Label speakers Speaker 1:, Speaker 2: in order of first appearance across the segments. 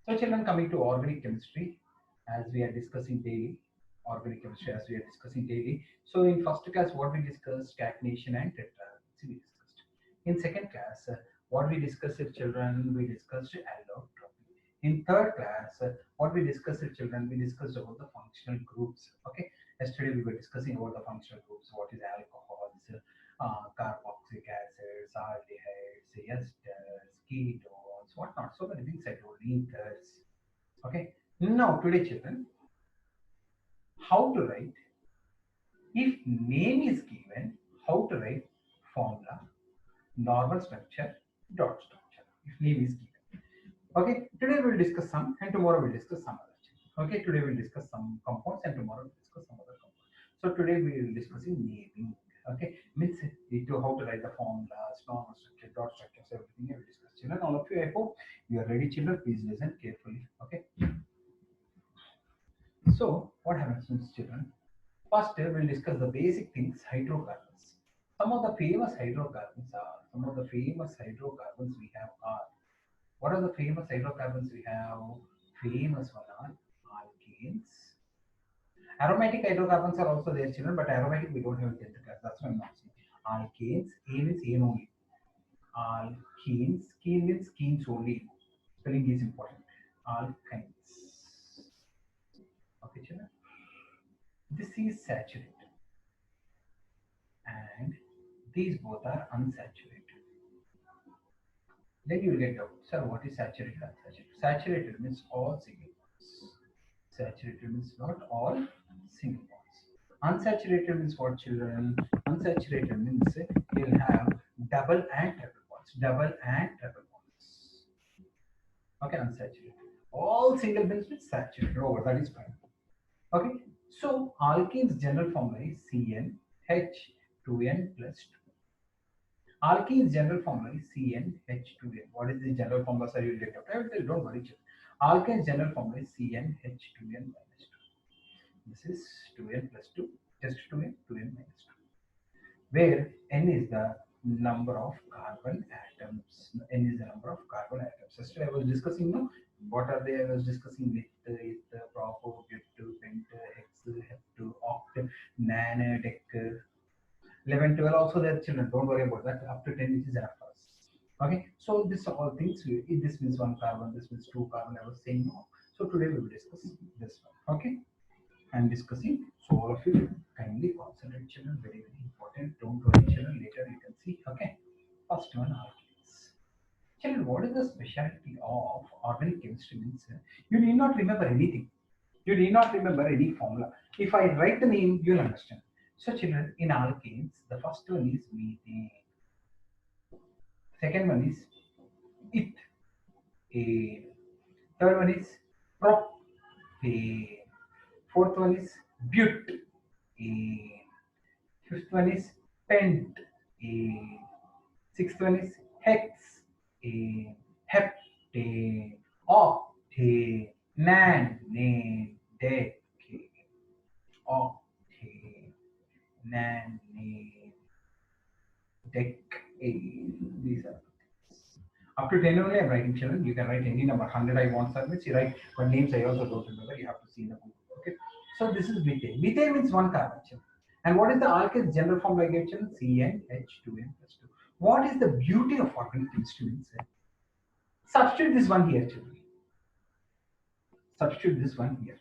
Speaker 1: So children, coming to organic chemistry, as we are discussing daily, organic chemistry as we are discussing daily. So in first class, what we discussed, catenation and tetravalency we discussed. In second class, what we discussed with children, we discussed allotropy. In third class, what we discussed with children, we discussed about the functional groups. Okay, yesterday we were discussing about the functional groups. What is alcohols, carboxylic acids, aldehydes, esters, ketones, whatnot. So many things I told, ethers. Okay. Now today, children, how to write if name is given, how to write formula, normal structure, dot structure. If name is given. Okay. Today we'll discuss some, and tomorrow we'll discuss some other. Okay. Today we'll discuss some compounds, and tomorrow we'll discuss some other compounds. So today we will discussing naming. Okay. Means to how to write the formulas, normal structure, dot structures, everything I will discuss. Children, all of you, I hope you are ready. Children, please listen carefully. Okay. So what happens, children? First, we'll discuss the basic things, hydrocarbons. Some of the famous hydrocarbons we have are, what are the famous hydrocarbons we have? Famous one are alkanes. Aromatic hydrocarbons are also there, children, but aromatic we don't have in 10th class. That's why I'm not saying. Alkanes, A means A only. Alkenes, keen means keens only. Spelling is important. Alkynes. Okay, children. This is saturated, and these both are unsaturated. Then you will get out, sir, what is saturated, unsaturated? Saturated means all single bonds. Saturated means not all single bonds. Unsaturated means what, children? Unsaturated means you'll have double and triple bonds. Double and triple bonds. Okay, unsaturated. All single bonds means saturated. Over, that is fine. Okay, so alkene's general formula is CnH2n plus 2. Alkene's general formula is CnH2n. What is the general formula, sir? You will get out. I will tell you, don't worry. Alkane's general formula is CnH2n minus 2. This is 2n plus 2, just 2n, 2n minus 2. Where n is the number of carbon atoms. N is the number of carbon atoms. Yesterday I was discussing, no? What are they? I was discussing with propo, but, pent, hex, hepto, oct, nan, dec, 11, 12 also there, children. Don't worry about that. Up to 10 it is enough for us. Okay. So this all things. This means one carbon. This means two carbon. I was saying no. So today we will discuss this one. Okay. I'm discussing. So all of you kindly concentrate, children. Very very important. Don't worry, children. Later you can see. Okay. First one, alkanes. Children, what is the specialty of organic chemistry? Means you need not remember anything. You need not remember any formula. If I write the name, you'll understand. So children, in alkanes, the first one is methane. Second one is ethane. Third one is propane. Fourth one is butane. Fifth one is pentane. Sixth one is hexane, heptane, octane, nanane, decane, octane, nanane, decane. These are up to 10 only I'm writing, children. You can write any number. 100 I want submits. You write, but names I also don't remember. You have to see the book. Okay. So this is methane. Methane means one carbon, children. And what is the alkane's general formula I gave, children? CnH2n plus 2. What is the beauty of organic chemistry? Means substitute this one here, children. Substitute this one here.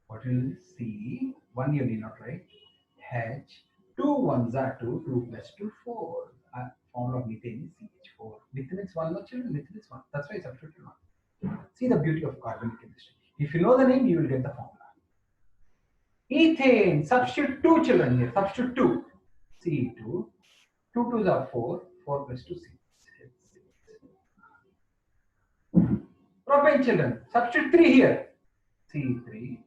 Speaker 1: What will C? 1 you need not write. H. 2 ones are 2. 2 plus 2, 4. Formula of methane is CH4. Methane is 1, no, children. Methane is 1. That's why I substituted 1. See the beauty of organic chemistry. If you know the name, you will get the formula. Ethane. Substitute 2, children here. Substitute 2. C2. 2 2s are 4. 4 plus 2, 6. Propane, children. Substitute 3 here. C3.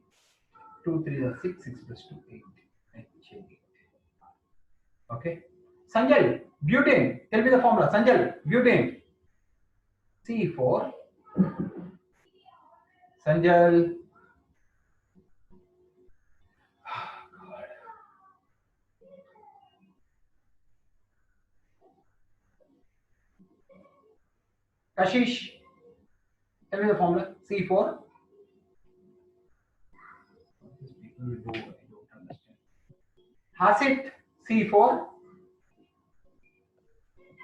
Speaker 1: 2 3s are 6. 6 plus 2, 8. H8. Okay. Sanjal. Butane. Tell me the formula. Sanjal. Butane. C4. Sanjal. Kashish. Tell me the formula. C4. These people will do. I don't understand. Has it C4?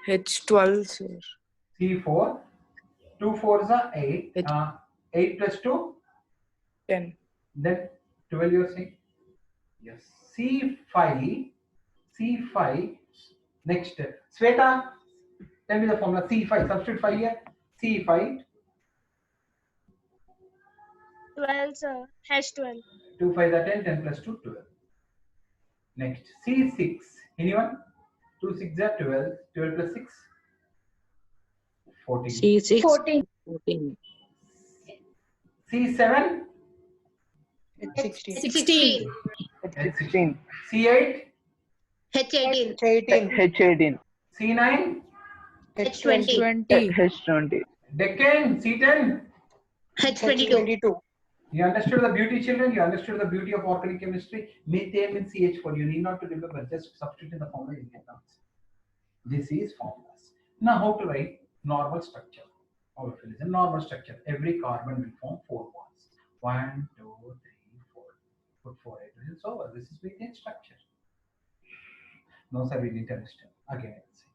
Speaker 2: H12, sir.
Speaker 1: C4. 2 4s are 8. 8 plus 2.
Speaker 2: 10.
Speaker 1: Then 12 you're saying? Yes. C5. C5. Next. Sweta. Tell me the formula. C5. Substitute 5 here. C5.
Speaker 3: 12, sir. H12.
Speaker 1: 2 5 are 10. 10 plus 2 12. Next. C6. Anyone? 2 6 are 12. 12 plus 6. 14.
Speaker 2: C6.
Speaker 3: 14.
Speaker 2: 14.
Speaker 1: C7.
Speaker 4: H16.
Speaker 3: 16.
Speaker 4: H16.
Speaker 1: C8.
Speaker 3: H18.
Speaker 4: H18.
Speaker 1: C9.
Speaker 3: H20.
Speaker 2: 20.
Speaker 4: H20.
Speaker 1: Deccan. C10.
Speaker 3: H22.
Speaker 1: You understood the beauty, children? You understood the beauty of organic chemistry? Methane and CH4. You need not to remember. Just substitute in the formula in the answer. This is formulas. Now, how to write normal structure? All of it is a normal structure. Every carbon will form 4 bonds. 1, 2, 3, 4. Put 4 hydrogens over. This is methane structure. No, sir, we didn't understand. Again, I'll say.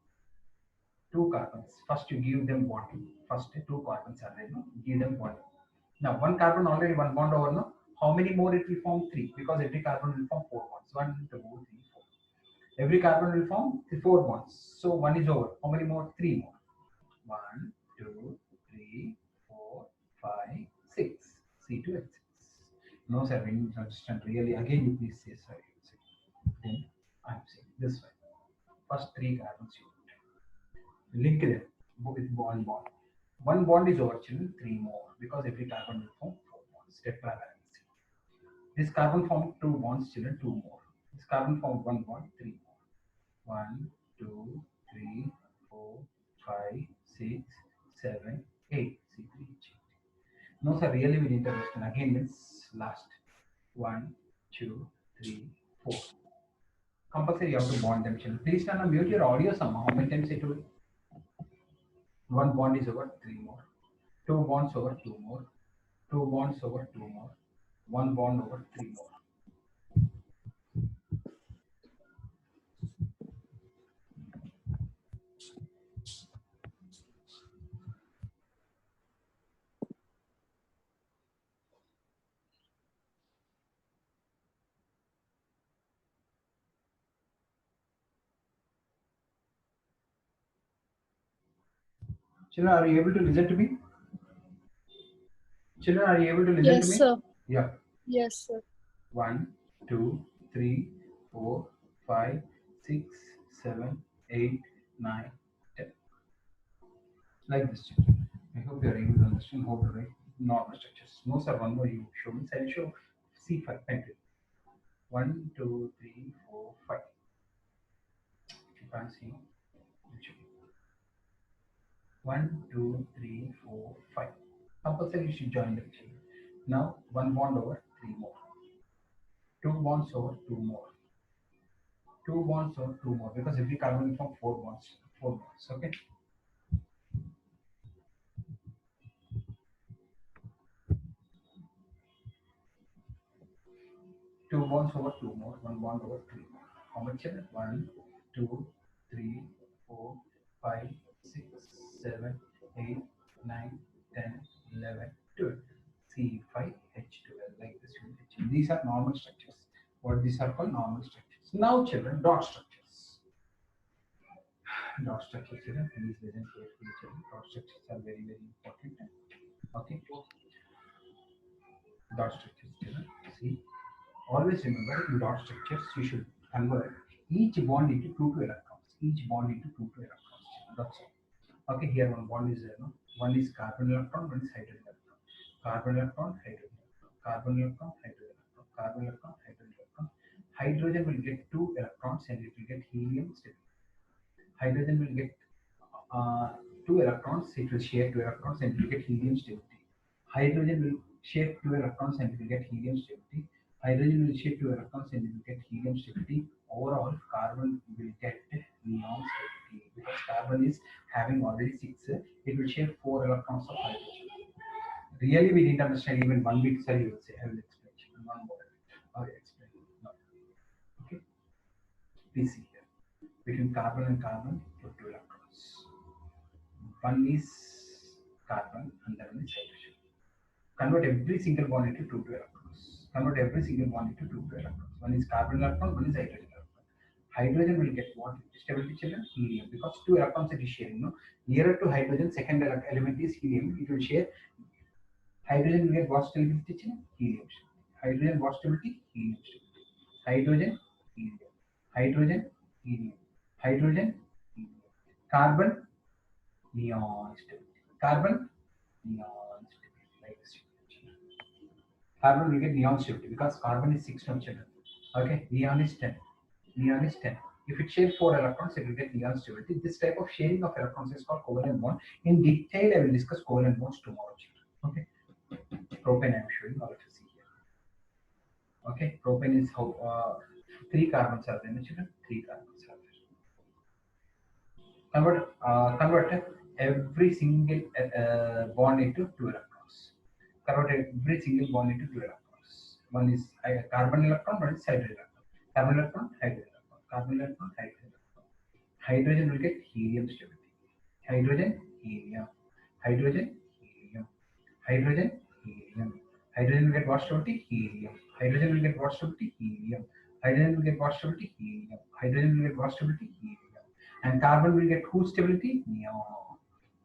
Speaker 1: 2 carbons. First, you give them bond. First, 2 carbons are there. No? Give them bond. Now, 1 carbon already 1 bond over. No? How many more it will form? 3. Because every carbon will form 4 bonds. 1, 2, 3, 4. Every carbon will form 4 bonds. So 1 is over. How many more? 3 more. 1, 2, 3, 4, 5, 6. C2H6. No, sir, we need to understand really. Again, you please say sorry. Then I'm saying this way. First 3 carbons you put. Link them with bond. 1 bond is over, children. 3 more because every carbon will form 4 bonds. Step by balancing. This carbon formed 2 bonds, children. 2 more. This carbon formed 1 bond. 3 more. 1, 2, 3, 4, 5, 6, 7, 8. C3H8. No, sir, really we didn't understand. Again, means last. 1, 2, 3, 4. Compulsory you have to bond them, children. Please turn on mute your audio somehow. How many times it will? 1 bond is over, 3 more. 2 bonds over, 2 more. 2 bonds over, 2 more. 1 bond over, 3 more. Children, are you able to listen to me? Children, are you able to listen to me?
Speaker 3: Yes, sir.
Speaker 1: Yeah.
Speaker 3: Yes, sir.
Speaker 1: 1, 2, 3, 4, 5, 6, 7, 8, 9, 10. Like this. I hope you are able to understand how to write normal structures. No, sir, one more you show me. I'll show C5 pencil. 1, 2, 3, 4, 5. If you can't see, I'll show you. 1, 2, 3, 4, 5. Compulsory you should join the chain. Now 1 bond over 3 more. 2 bonds over 2 more. 2 bonds over 2 more because every carbon will form 4 bonds. 4 bonds. Okay. Two bonds over 2 more. 1 bond over 3 more. How much? 1, 2, 3, 4, 5, 6, 7, 8, 9, 10, 11, 12. C5H12 like this. These are normal structures. What these are called normal structures. Now, children, dot structures. Dot structures, children. Please listen carefully, children. Dot structures are very, very important. Okay. Dot structures, children. See, always remember in dot structures you should convert each bond into 2 electrons. Each bond into 2 electrons. That's all. Okay. Here one bond is there. No? One is carbon electron. One is hydrogen electron. Carbon electron, hydrogen electron. Carbon electron, hydrogen electron. Carbon electron, hydrogen electron. Hydrogen will get 2 electrons and it will get helium stability. Hydrogen will get 2 electrons, it will share 2 electrons and it will get helium stability. Hydrogen will share 2 electrons and it will get helium stability. Hydrogen will share 2 electrons and it will get helium stability. Overall, carbon will get neon stability because carbon is having already 6. It will share 4 electrons of hydrogen. Really, we didn't understand even one bit, sir. You will say, I will explain. One more. I will explain. No. Okay. Please see here. Between carbon and carbon, put two electrons. One is carbon and the other is hydrogen. Convert every single bond into two electrons. Convert every single bond into two electrons. One is carbon electron, one is hydrogen electron. Hydrogen will get what? Stability children? Helium. Because two electrons it is sharing. No? Nearer to hydrogen, second element is helium. It will share. Hydrogen will get what stability children? Helium. Hydrogen what stability? Helium stability. Hydrogen, helium. Hydrogen, helium. Hydrogen, helium. Carbon, neon stability. Carbon, neon stability. Like this. Carbon will get neon stability because carbon is 6 from children. Okay, neon is 10. Neon is 10. If it shares 4 electrons, it will get neon stability. This type of sharing of electrons is called covalent bond. In detail, I will discuss covalent bonds tomorrow. Okay, propane I am showing all of you see here. Okay, propane is how 3 carbons are there, children. 3 carbons are there. Convert every single bond into 2 electrons. Convert every single bond into 2 electrons. One is carbon electron, one is hydrogen electron. Carbon electron, hydrogen electron. Carbon electron, hydrogen electron. Hydrogen will get helium stability. Hydrogen, helium. Hydrogen, helium. Hydrogen, helium. Hydrogen will get what stability? Helium. Hydrogen will get what stability? Helium. Hydrogen will get what stability? Helium. Hydrogen will get what stability? Helium. And carbon will get whose stability? Neon.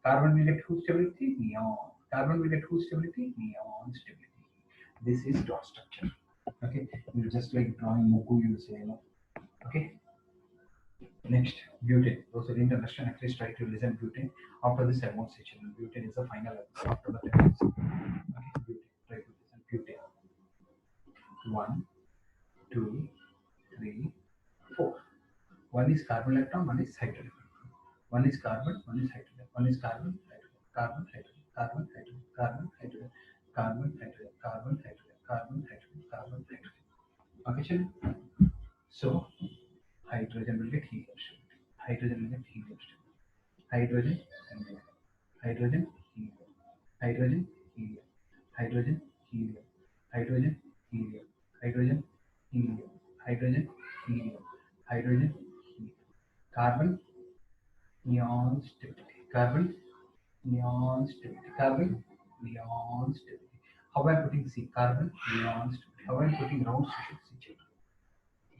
Speaker 1: Carbon will get whose stability? Neon. Carbon will get whose stability? Neon stability. This is dot structure. Okay, you just like drawing Moku, you say, you know. Okay. Next, butane. Those who didn't understand, at least try to listen butane. After this, I won't say children. Butane is the final episode. After that, I will say. Okay, butane. Try to listen. Butane. 1, 2, 3, 4. One is carbon electron, one is hydrogen. One is carbon, one is hydrogen. One is carbon, hydrogen, carbon, hydrogen, carbon, hydrogen, carbon, hydrogen, carbon, hydrogen, carbon, hydrogen, carbon, hydrogen, carbon, hydrogen. Okay, children? So, hydrogen will get helium stability. Hydrogen will get helium stability. Hydrogen and hydrogen, helium. Hydrogen, helium. Hydrogen, helium. Hydrogen, helium. Hydrogen, helium. Hydrogen, helium. Hydrogen, helium. Carbon, neon stability. Carbon, neon stability. Carbon, neon stability. How am I putting C? Carbon, neon stability. How am I putting rounds? You should see.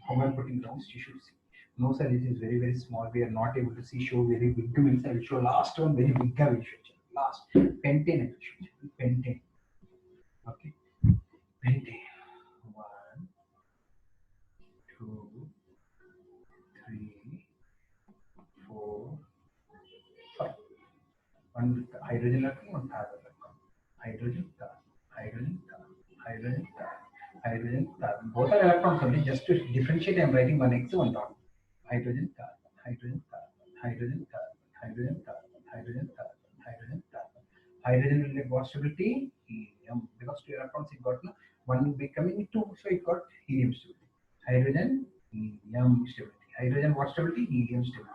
Speaker 1: How am I putting rounds? You should see. No, sir, it is very, very small. We are not able to see. Show very big means I will show last one very big. I will show last pentane. I will show pentane. Okay, pentane. 1, 2, 3, 4, 5. One with hydrogen electron, one carbon electron. Hydrogen, carbon, hydrogen, carbon, hydrogen, carbon, hydrogen, carbon. Both are electrons only. Just to differentiate, I am writing one X, one dot. Hydrogen, carbon, hydrogen, carbon, hydrogen, carbon, hydrogen, carbon, hydrogen, carbon, hydrogen, carbon. Hydrogen will get what stability? Helium. Because two electrons it got no, one becoming 2, so it got helium stability. Hydrogen, helium stability. Hydrogen what stability? Helium stability.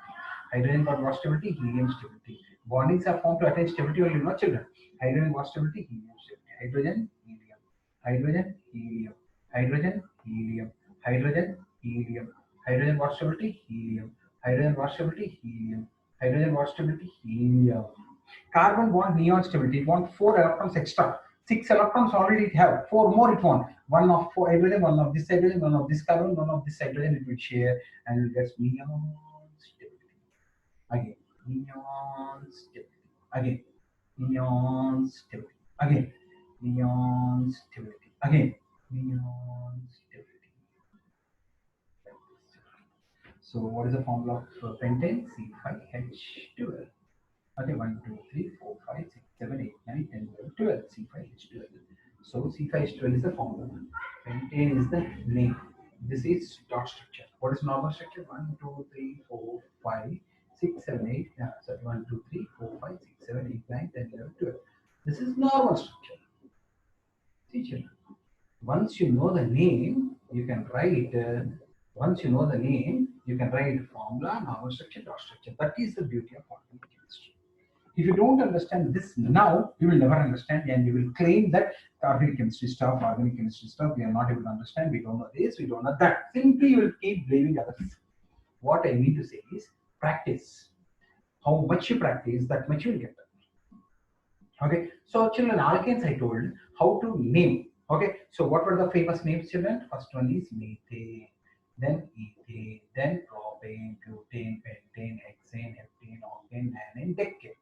Speaker 1: Hydrogen got what stability? Helium stability. Bondings are formed to attain stability only, not children. Hydrogen what stability? Helium stability. Hydrogen, helium. Hydrogen, helium. Hydrogen, helium. Hydrogen, helium. Hydrogen what stability? Helium. Hydrogen what stability? Helium. Hydrogen what stability? Helium. Carbon want neon stability. It wants 4 electrons extra. 6 electrons already it have. 4 more it want. One of 4 hydrogen, one of this hydrogen, one of this carbon, one of this hydrogen it will share and it gets neon stability. Again, neon stability. Again, neon stability. Again, neon stability. Again, neon stability. So what is the formula of pentane? C5H12. Okay, 1, 2, 3, 4, 5, 6, 7, 8, 9, 10, 11, 12. C5H12. So C5H12 is the formula. Pentane is the name. This is dot structure. What is normal structure? 1, 2, 3, 4, 5, 6, 7, 8. Sorry, 1, 2, 3, 4, 5, 6, 7, 8, 9, 10, 11, 12. This is normal structure. See, children. Once you know the name, you can write. Once you know the name, you can write formula, normal structure, dot structure. That is the beauty of organic chemistry. If you don't understand this now, you will never understand, and you will claim that organic chemistry stuff, we are not able to understand, we don't know this, we don't know that. Simply you will keep blaming others. What I mean to say is practice. How much you practice, that much you will get done. Okay, so children, alkanes I told how to name. Okay, so what were the famous names, children? First one is methane, then ethane, then propane, butane, pentane, hexane, heptane, octane, nanane, decane.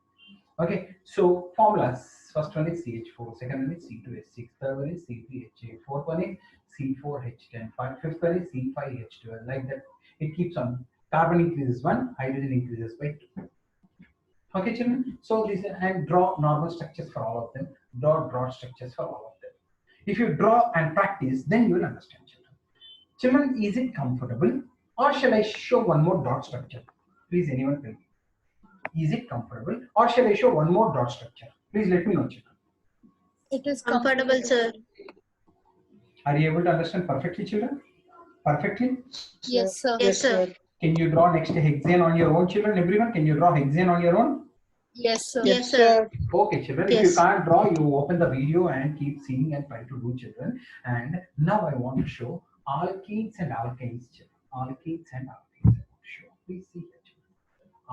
Speaker 1: Okay, so formulas. First one is CH4, second one is C2H6, third one is C3H8, fourth one is C4H10, fifth one is C5H12. Like that, it keeps on. Carbon increases 1, hydrogen increases by 2. Okay, children. So this and draw normal structures for all of them. Draw broad structures for all of them. If you draw and practice, then you will understand, children. Children, is it comfortable, or shall I show one more dot structure? Please, anyone tell me. Is it comfortable, or shall I show one more dot structure? Please let me know, children.
Speaker 3: It is comfortable, sir.
Speaker 1: Are you able to understand perfectly, children? Perfectly?
Speaker 3: Yes, sir. Yes, sir.
Speaker 1: Can you draw next hexane on your own, children? Everyone, can you draw hexane on your own?
Speaker 3: Yes, sir. Yes, sir.
Speaker 1: Okay, children.
Speaker 3: Yes.
Speaker 1: If you can't draw, you open the video and keep seeing and try to do, children. And now I want to show alkenes and alkanes, children. Alkenes and alkanes. I want to show. Please see here, children.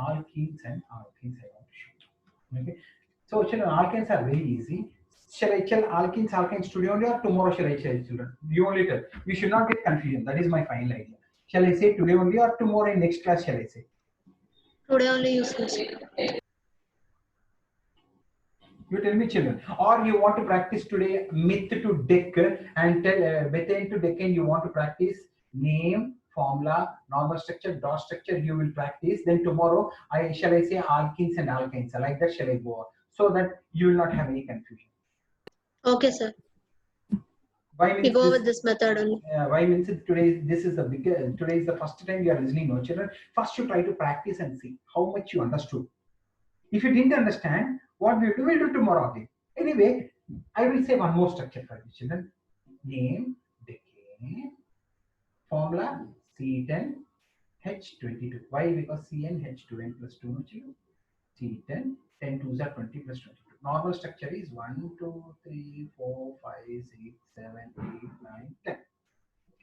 Speaker 1: Alkenes and alkanes. I want to show. Okay. So, children, alkanes are very easy. Shall I tell alkanes today only, or tomorrow shall I tell, children? You only tell. You should not get confusion. That is my final idea. Shall I say today only, or tomorrow in next class shall I say?
Speaker 3: Today only use this.
Speaker 1: You tell me, children. Or you want to practice today myth to deck and tell methane to decane. You want to practice name, formula, normal structure, dot structure. You will practice. Then tomorrow, shall I say alkenes and alkanes? Like that shall I go on? So that you will not have any confusion.
Speaker 3: Okay, sir.
Speaker 1: Why
Speaker 3: We
Speaker 1: means
Speaker 3: go
Speaker 1: this,
Speaker 3: with this method only.
Speaker 1: why means it today? This is the bigger. Today is the first time you are listening, no, children. First, you try to practice and see how much you understood. If you didn't understand, what we'll do tomorrow again. Anyway, I will say one more structure for you, children. Name, decane, formula C10, H22. Why? Because Cn H2n plus 2, no, children. C10, 10 2s are 20 plus 22. Normal structure is 1, 2, 3, 4, 5, 6, 7, 8, 9, 10.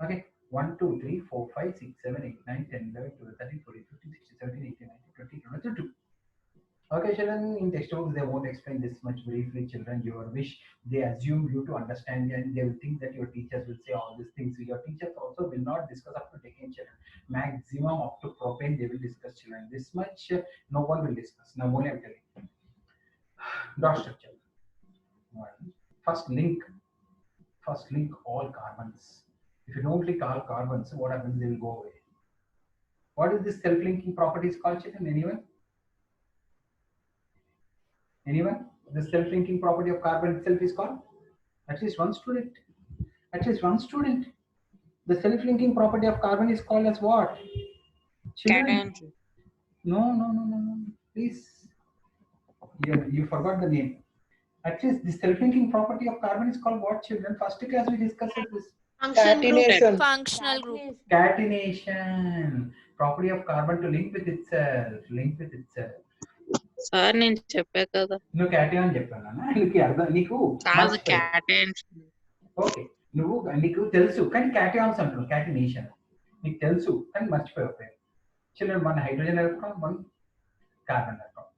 Speaker 1: Okay. 1, 2, 3, 4, 5, 6, 7, 8, 9, 10, 11, 12, 13, 14, 15, 16, 17, 18, 19, 20, 22. Okay, children, in textbooks they won't explain this much briefly, children. Your wish, they assume you to understand, and they will think that your teachers will say all these things. Your teachers also will not discuss up to decane, children. Maximum up to propane they will discuss, children. This much no one will discuss. Now only I'm telling. Dot structure. One. First link all carbons. If you don't link all carbons, what happens? They will go away. What is this self-linking properties called, children? Anyone? Anyone? The self-linking property of carbon itself is called? At least one student. At least one student. The self-linking property of carbon is called as what? Children?
Speaker 2: Cation.
Speaker 1: No. Please. You forgot the name. At least the self-linking property of carbon is called what, children? First class we discussed this.
Speaker 3: Function group.
Speaker 4: Catenation.
Speaker 2: Functional group.
Speaker 1: Catenation. Property of carbon to link with itself. Link with itself.
Speaker 5: Sir నేను చెప్పా కదా
Speaker 1: నువ్వు క్యాటియన్ అని చెప్పాను నీకు అర్థం నీకు
Speaker 5: కాదు క్యాటెన్స్
Speaker 1: ఓకే నీకు తెలుసు కానీ క్యాటియాన్స్ అంటున్నావు క్యాటినేషన్ నీకు తెలుసు కానీ మర్చిపోయావు children one hydrogen electron one carbon electron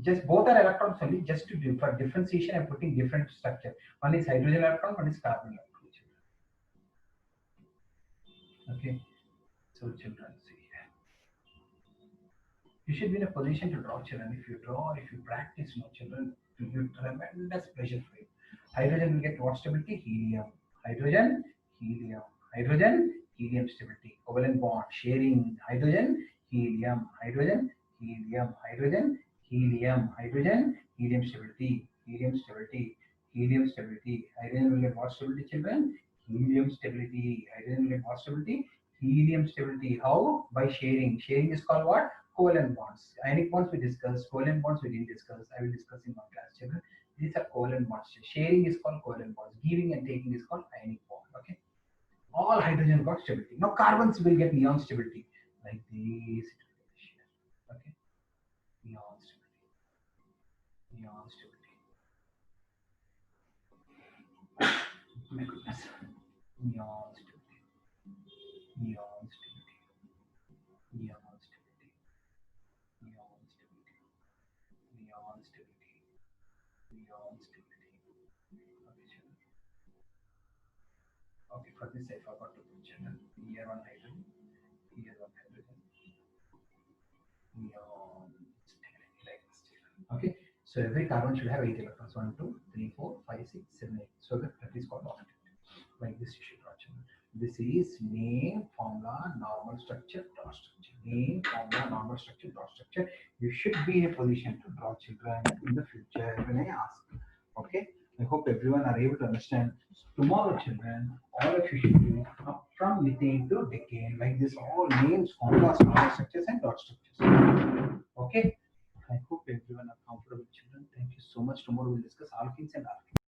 Speaker 1: just both are electrons only, just to for differentiation I'm putting different structure. One is hydrogen electron, one is carbon electron. Okay, so children, see, you should be in a position to draw, children. If you draw, if you practice, no, children, it will be tremendous pleasure for you. Hydrogen will get what stability? Helium. Hydrogen, helium. Hydrogen, helium stability. Covalent bond sharing. Hydrogen, helium. Hydrogen, helium. Hydrogen, helium. Hydrogen, helium stability. Helium stability. Helium stability. Hydrogen will get what stability, children? Helium stability. Hydrogen will get what stability? Helium stability. How? By sharing. Sharing is called what? Covalent bonds. Ionic bonds we discussed. Covalent bonds we didn't discuss. I will discuss in one class, children. These are covalent bonds. Sharing is called covalent bonds. Giving and taking is called ionic bond. Okay. All hydrogen got stability. Now carbons will get neon stability. Like this. Okay. Neon stability. neon stability. My goodness. Neon stability. Neon stability. Neon stability. Neon stability. Neon stability. Neon stability. Okay, sure. Okay, for this I forgot to mention here one hydrogen, here one hydrogen, neon stability like this. Okay, so every carbon should have 8 electrons 1, 2, 3, 4, 5, 6, 7, 8. So that is called octet. Like this, you should draw children. This is name, formula, normal structure, dot structure. Name, formula, normal structure, dot structure. You should be in a position to draw children in the future when I ask. Okay, I hope everyone are able to understand. Tomorrow, children, all of you should do from methane to decane, like this, all names, formulas, normal structures, and dot structures. Okay, I hope everyone are comfortable, children. Thank you so much. Tomorrow we'll discuss alkenes and alkenes.